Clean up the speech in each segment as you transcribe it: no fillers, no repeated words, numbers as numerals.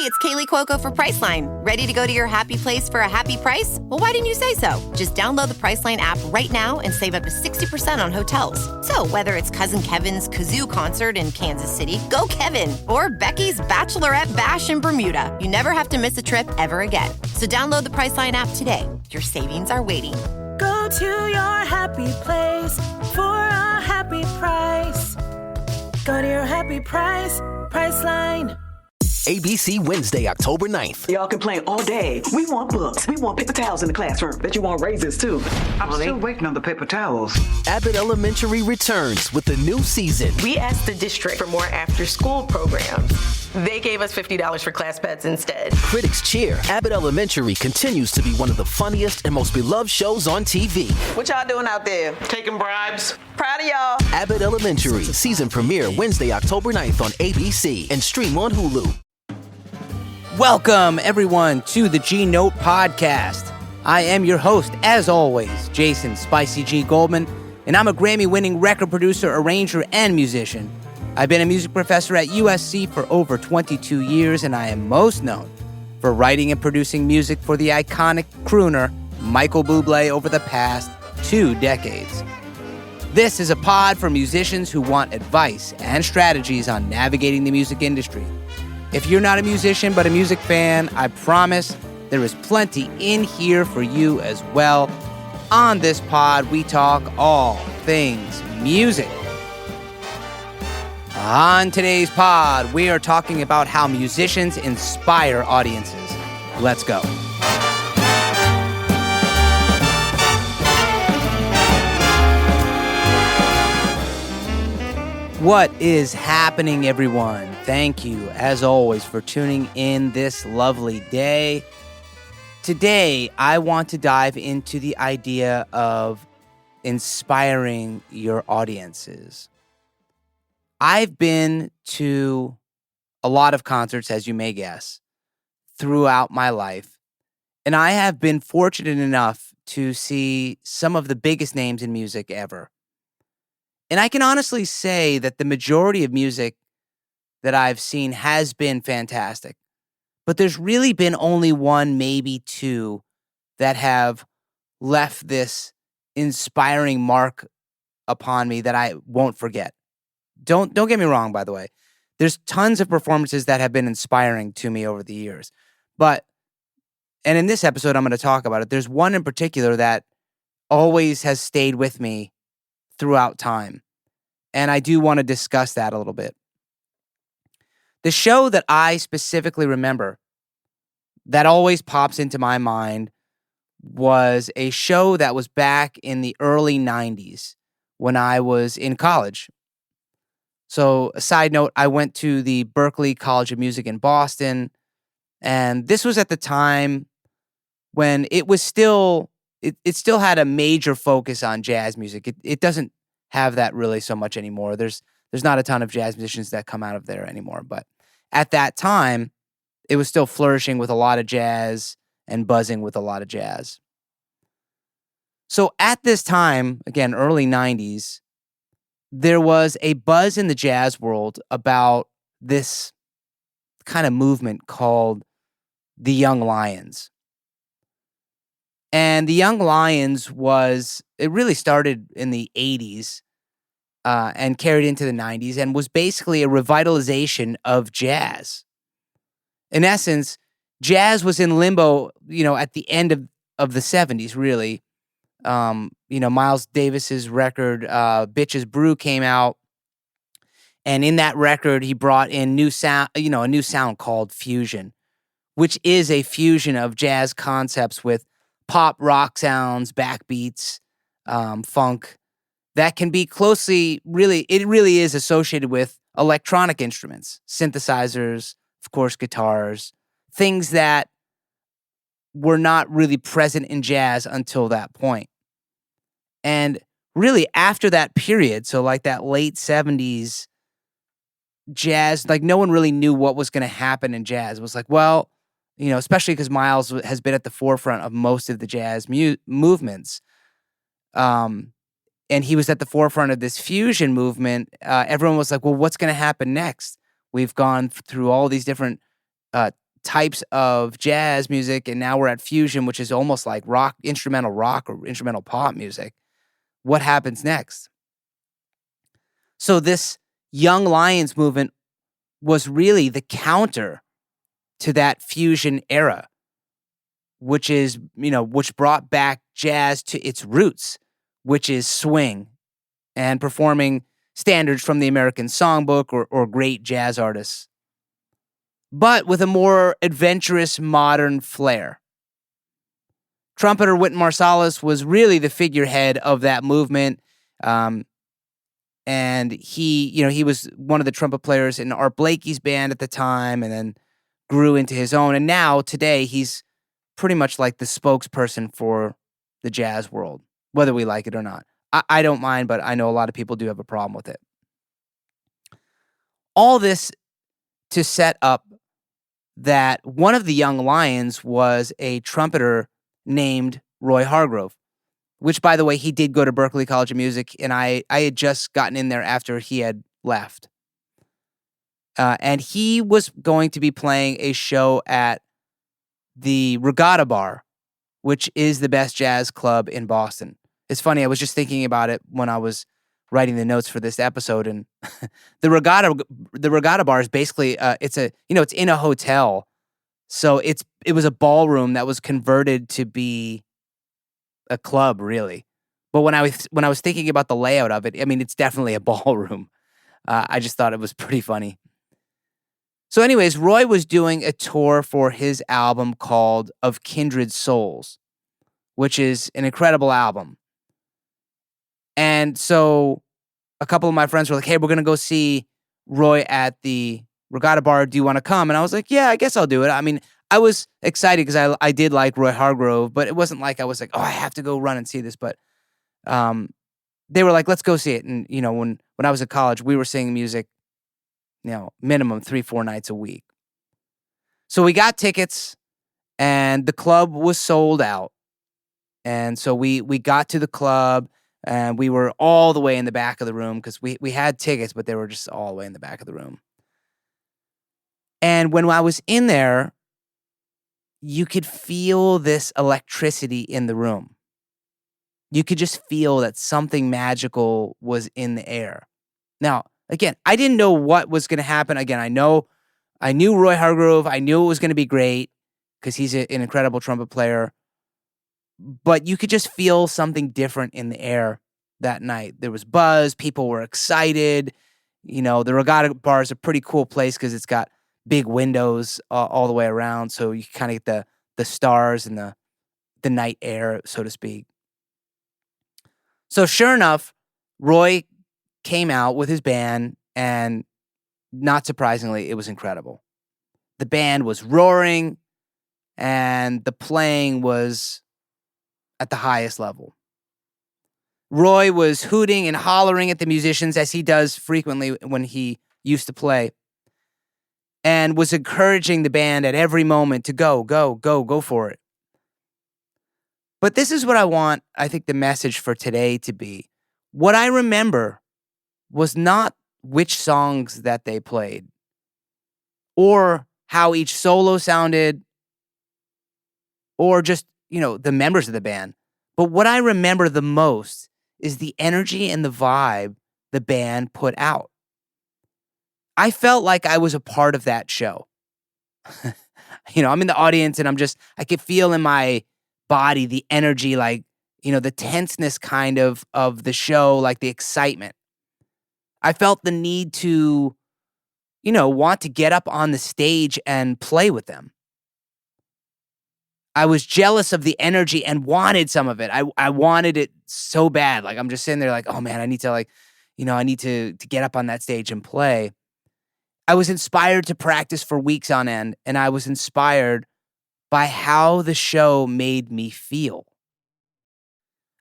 it's Kaylee Cuoco for Priceline. Ready to go to your happy place for a happy price? Well, why didn't you say so? Just download the Priceline app right now and save up to 60% on hotels. So whether it's Cousin Kevin's Kazoo Concert in Kansas City, go Kevin, or Becky's Bachelorette Bash in Bermuda, you never have to miss a trip ever again. So download the Priceline app today. Your savings are waiting. Go to your happy place for a happy price. Go to your happy price, Priceline. ABC Wednesday, October 9th. Y'all complain all day. We want books. We want paper towels in the classroom. Bet you want raises, too. I'm still waiting on the paper towels. Abbott Elementary returns with a new season. We asked the district for more after-school programs. They gave us $50 for class pets instead. Critics cheer. Abbott Elementary continues to be one of the funniest and most beloved shows on TV. What y'all doing out there? Taking bribes. Proud of y'all. Abbott Elementary, season premiere Wednesday, October 9th on ABC and stream on Hulu. Welcome, everyone, to the G Note Podcast. I am your host, as always, Jason Spicy G. Goldman, and I'm a Grammy-winning record producer, arranger, and musician. I've been a music professor at USC for over 22 years, and I am most known for writing and producing music for the iconic crooner Michael Bublé over the past 2 decades. This is a pod for musicians who want advice and strategies on navigating the music industry. If you're not a musician but a music fan, I promise there is plenty in here for you as well. On this pod, we talk all things music. On today's pod, we are talking about how musicians inspire audiences. Let's go. What is happening, everyone? Thank you, as always, for tuning in this lovely day. Today, I want to dive into the idea of inspiring your audiences. I've been to a lot of concerts, as you may guess, throughout my life, and I have been fortunate enough to see some of the biggest names in music ever. And I can honestly say that the majority of music that I've seen has been fantastic. But there's really been only one, maybe two, that have left this inspiring mark upon me that I won't forget. Don't get me wrong, by the way. There's tons of performances that have been inspiring to me over the years. And in this episode, I'm going to talk about it. There's one in particular that always has stayed with me throughout time. And I do want to discuss that a little bit. The show that I specifically remember that always pops into my mind was a show that was back in the early 90s when I was in college. So, a side note, I went to the Berklee College of Music in Boston, and this was at the time when it was still, it still had a major focus on jazz music. It doesn't have that really so much anymore. There's not a ton of jazz musicians that come out of there anymore, but at that time, it was still flourishing with a lot of jazz and buzzing with a lot of jazz. So at this time, again, early 90s, there was a buzz in the jazz world about this kind of movement called the Young Lions. And the Young Lions it really started in the 80s and carried into the 90s and was basically a revitalization of jazz. In essence, jazz was in limbo, at the end of the 70s, really. Miles Davis's record, Bitches Brew, came out. And in that record, he brought in a new sound called fusion, which is a fusion of jazz concepts with pop rock sounds, backbeats, funk, that can be it really is associated with electronic instruments, synthesizers, of course, guitars, things that were not really present in jazz until that point. And really after that period, so like that late 70s jazz, like no one really knew what was going to happen in jazz. It was like, well, especially because Miles has been at the forefront of most of the jazz movements. And he was at the forefront of this fusion movement. Everyone was like, well, what's going to happen next? We've gone through all these different types of jazz music, and now we're at fusion, which is almost like rock or instrumental pop music. What happens next? So this Young Lions movement was really the counter to that fusion era, which brought back jazz to its roots, which is swing and performing standards from the American songbook or great jazz artists, but with a more adventurous modern flair. Trumpeter Wynton Marsalis was really the figurehead of that movement. And he was one of the trumpet players in Art Blakey's band at the time, and then grew into his own. And now, today, he's pretty much like the spokesperson for the jazz world, whether we like it or not. I don't mind, but I know a lot of people do have a problem with it. All this to set up that one of the Young Lions was a trumpeter named Roy Hargrove, which, by the way, he did go to Berklee College of Music, and I had just gotten in there after he had left. And he was going to be playing a show at the Regatta Bar, which is the best jazz club in Boston. It's funny, I was just thinking about it when I was writing the notes for this episode, and the Regatta Bar is basically it's in a hotel, so it was a ballroom that was converted to be a club, really. But when I was thinking about the layout of it, I mean, it's definitely a ballroom. I just thought it was pretty funny. So, anyways, Roy was doing a tour for his album called Of Kindred Souls, which is an incredible album. And so a couple of my friends were like, hey, we're going to go see Roy at the Regatta Bar. Do you want to come? And I was like, yeah, I guess I'll do it. I mean, I was excited because I did like Roy Hargrove, but it wasn't like I was like, oh, I have to go run and see this. But they were like, let's go see it. And, when I was at college, we were singing music, minimum 3-4 nights a week. So we got tickets, and the club was sold out. And so we got to the club, and we were all the way in the back of the room because we had tickets, but they were just all the way in the back of the room. And when I was in there, you could feel this electricity in the room. You could just feel that something magical was in the air. Now, again, I didn't know what was going to happen. Again, I knew Roy Hargrove. I knew it was going to be great because he's an incredible trumpet player. But you could just feel something different in the air that night. There was buzz. People were excited. The Regatta Bar is a pretty cool place because it's got big windows all the way around, so you kind of get the stars and the night air, so to speak. So sure enough, Roy came out with his band, and not surprisingly, it was incredible. The band was roaring, and the playing was at the highest level. Roy was hooting and hollering at the musicians, as he does frequently when he used to play, and was encouraging the band at every moment to go for it. But this is what I think the message for today to be. What I remember was not which songs that they played or how each solo sounded or just, the members of the band. But what I remember the most is the energy and the vibe the band put out. I felt like I was a part of that show. I'm in the audience and I could feel in my body the energy, like, the tenseness kind of the show, like the excitement. I felt the need to, want to get up on the stage and play with them. I was jealous of the energy and wanted some of it. I wanted it so bad. Like, I'm just sitting there like, oh man, I need to I need to get up on that stage and play. I was inspired to practice for weeks on end, and I was inspired by how the show made me feel.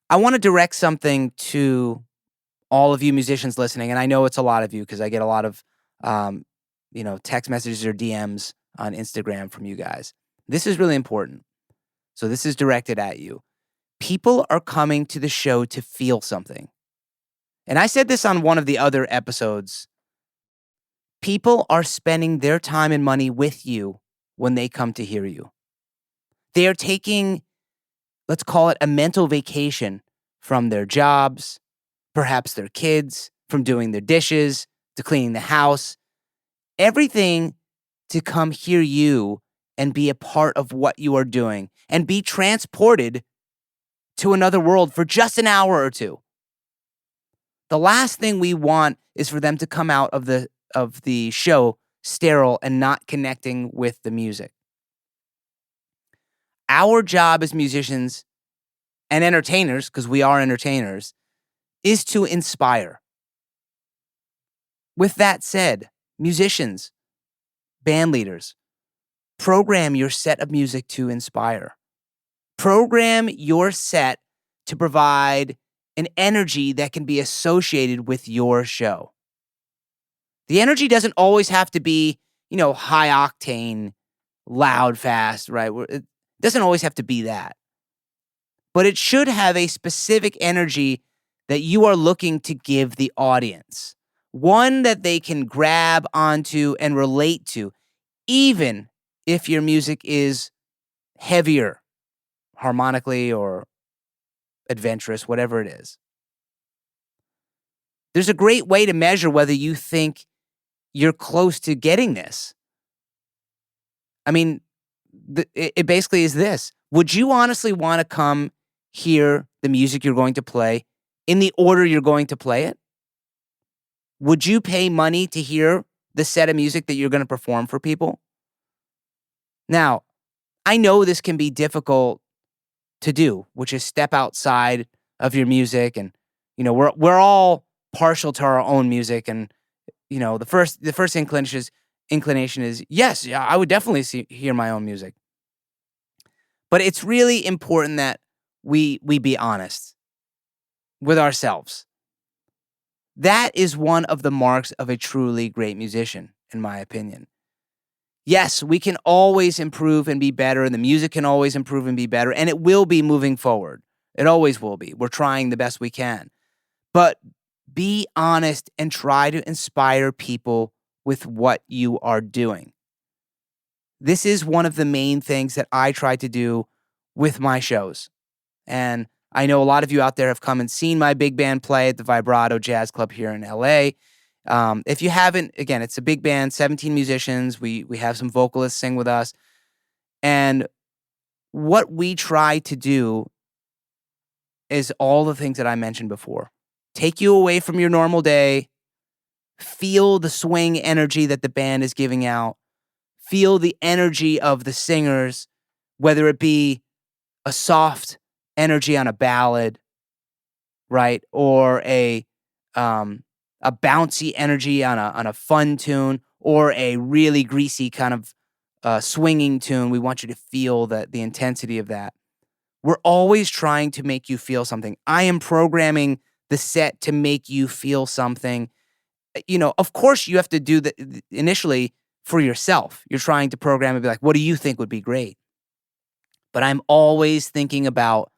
I want to direct something to all of you musicians listening, and I know it's a lot of you because I get a lot of, text messages or DMs on Instagram from you guys. This is really important. So this is directed at you. People are coming to the show to feel something. And I said this on one of the other episodes. People are spending their time and money with you when they come to hear you. They are taking, let's call it a mental vacation from their jobs, perhaps their kids, from doing their dishes, to cleaning the house, everything to come hear you and be a part of what you are doing and be transported to another world for just an hour or two. The last thing we want is for them to come out of the show sterile and not connecting with the music. Our job as musicians and entertainers, because we are entertainers, is to inspire. With that said, musicians, band leaders, program your set of music to inspire. Program your set to provide an energy that can be associated with your show. The energy doesn't always have to be, high octane, loud, fast, right? It doesn't always have to be that. But it should have a specific energy that you are looking to give the audience. One that they can grab onto and relate to, even if your music is heavier, harmonically or adventurous, whatever it is. There's a great way to measure whether you think you're close to getting this. I mean, it basically is this. Would you honestly want to come hear the music you're going to play in the order you're going to play it? Would you pay money to hear the set of music that you're going to perform for people? Now, I know this can be difficult to do, which is step outside of your music. And, we're all partial to our own music. And, the first inclination is, yes, yeah, I would definitely hear my own music. But it's really important that we be honest with ourselves. That is one of the marks of a truly great musician, in my opinion. Yes, we can always improve and be better, and the music can always improve and be better, and it will be moving forward. It always will be. We're trying the best we can. But be honest and try to inspire people with what you are doing. This is one of the main things that I try to do with my shows. And I know a lot of you out there have come and seen my big band play at the Vibrato Jazz Club here in LA. If you haven't, again, it's a big band, 17 musicians. We have some vocalists sing with us. And what we try to do is all the things that I mentioned before. Take you away from your normal day. Feel the swing energy that the band is giving out. Feel the energy of the singers, whether it be a soft energy on a ballad, right? Or a bouncy energy on a fun tune, or a really greasy kind of swinging tune. We want you to feel the intensity of that. We're always trying to make you feel something. I am programming the set to make you feel something. Of course you have to do that initially for yourself. You're trying to program and be like, what do you think would be great? But I'm always thinking about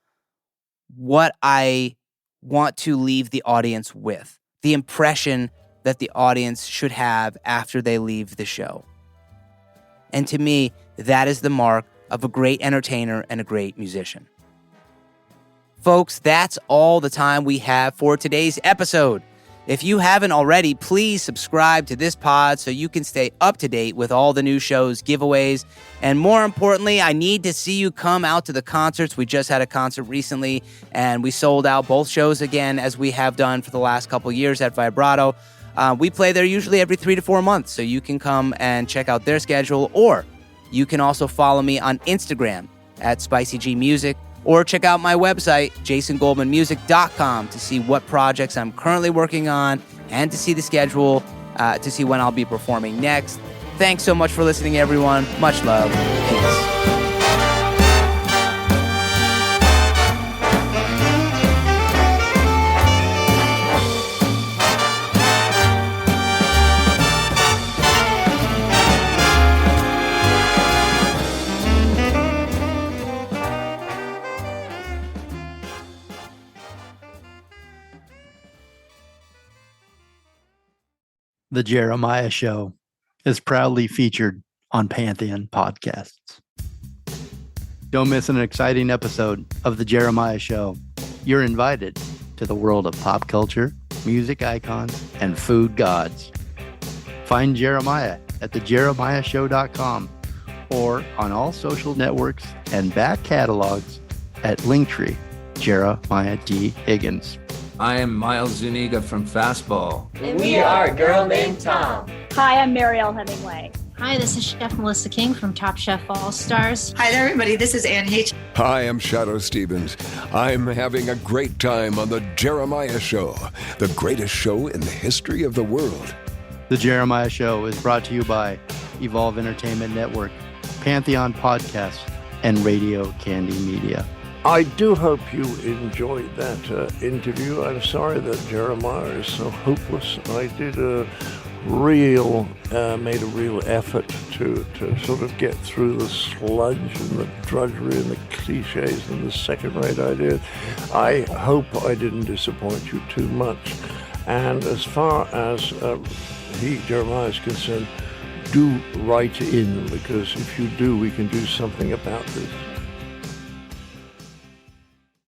what I want to leave the audience with, the impression that the audience should have after they leave the show. And to me, that is the mark of a great entertainer and a great musician. Folks, that's all the time we have for today's episode. If you haven't already, please subscribe to this pod so you can stay up to date with all the new shows, giveaways, and more importantly, I need to see you come out to the concerts. We just had a concert recently, and we sold out both shows again, as we have done for the last couple years at Vibrato. We play there usually every 3 to 4 months, so you can come and check out their schedule, or you can also follow me on Instagram at SpicyG or check out my website, jasongoldmanmusic.com, to see what projects I'm currently working on and to see the schedule, to see when I'll be performing next. Thanks so much for listening, everyone. Much love. Peace. The Jeremiah Show is proudly featured on Pantheon Podcasts. Don't miss an exciting episode of The Jeremiah Show. You're invited to the world of pop culture, music icons, and food gods. Find Jeremiah at thejeremiahshow.com or on all social networks and back catalogs at Linktree, Jeremiah D. Higgins. I am Miles Zuniga from Fastball. And we are a girl named Tom. Hi, I'm Marielle Hemingway. Hi, this is Chef Melissa King from Top Chef All Stars. Hi there, everybody. This is Ann H. Hi, I'm Shadoe Stevens. I'm having a great time on The Jeremiah Show, the greatest show in the history of the world. The Jeremiah Show is brought to you by Evolve Entertainment Network, Pantheon Podcasts, and Radio Candy Media. I do hope you enjoyed that interview. I'm sorry that Jeremiah is so hopeless. I did made a real effort to sort of get through the sludge and the drudgery and the cliches and the second-rate ideas. I hope I didn't disappoint you too much. And as far as Jeremiah is concerned, do write in, because if you do, we can do something about this.